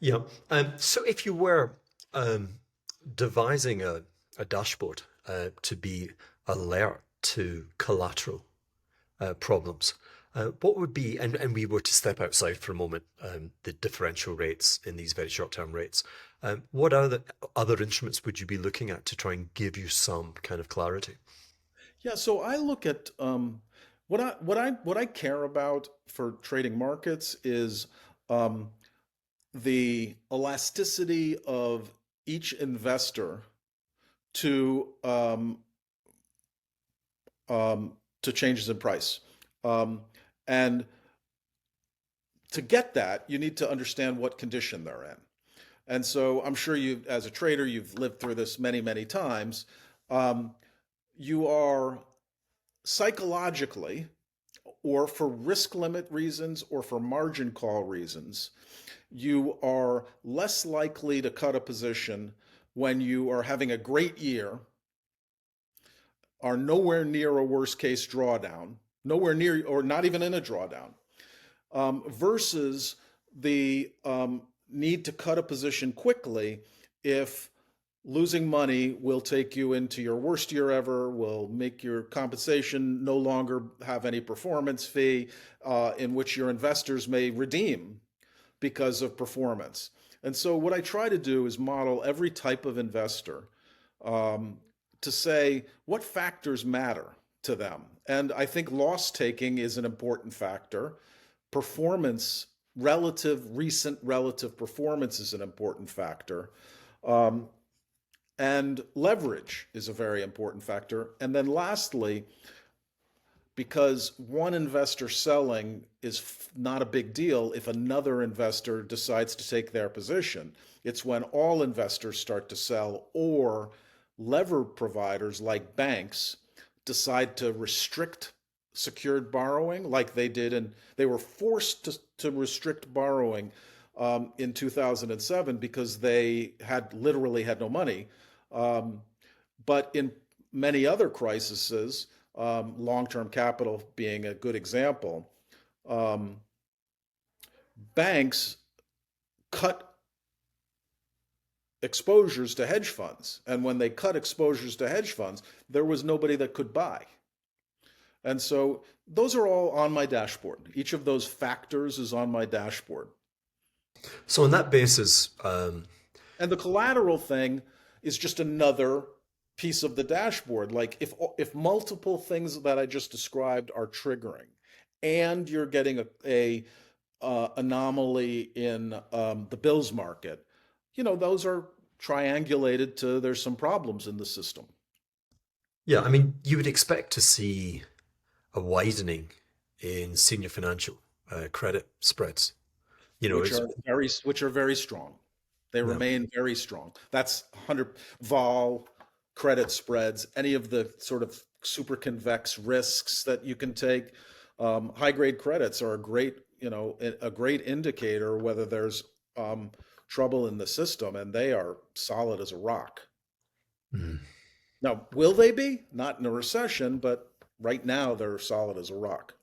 Yeah. So if you were um, devising a dashboard to be alert to collateral problems, what would be, and we were to step outside for a moment, the differential rates in these very short-term rates, what other instruments would you be looking at to try and give you some kind of clarity? Yeah, so I look at what I care about for trading markets is um, the elasticity of each investor to to changes in price. Um, and to get that, you need to understand what condition they're in. And so I'm sure you, as a trader, you've lived through this many, many times. Um, you are psychologically, or for risk limit reasons, or for margin call reasons, you are less likely to cut a position when you are having a great year, are nowhere near a worst case drawdown, nowhere near, or not even in a drawdown, versus the need to cut a position quickly if losing money will take you into your worst year ever, will make your compensation no longer have any performance fee, in which your investors may redeem because of performance. And so, what I try to do is model every type of investor, um, to say what factors matter to them. And I think loss taking is an important factor. Performance, recent relative performance is an important factor. Um, and leverage is a very important factor. And then lastly, because one investor selling is not a big deal if another investor decides to take their position. It's when all investors start to sell, or lever providers like banks decide to restrict secured borrowing, like they did, and they were forced to restrict borrowing in 2007 because they had literally had no money. Um, but in many other crises, long-term capital being a good example, um, banks cut exposures to hedge funds. And when they cut exposures to hedge funds, there was nobody that could buy. And so those are all on my dashboard. Each of those factors is on my dashboard. So on that basis, And the collateral thing is just another piece of the dashboard. Like if multiple things that I just described are triggering, and you're getting a anomaly in the bills market, those are triangulated to there's some problems in the system, yeah, I mean, you would expect to see a widening in senior financial credit spreads. You know, which it's are very strong. They yeah. remain very strong. That's 100 vol credit spreads, any of the sort of super convex risks that you can take. High grade credits are a great indicator whether there's trouble in the system, and they are solid as a rock. Mm. Now, will they be? Not in a recession, but right now they're solid as a rock.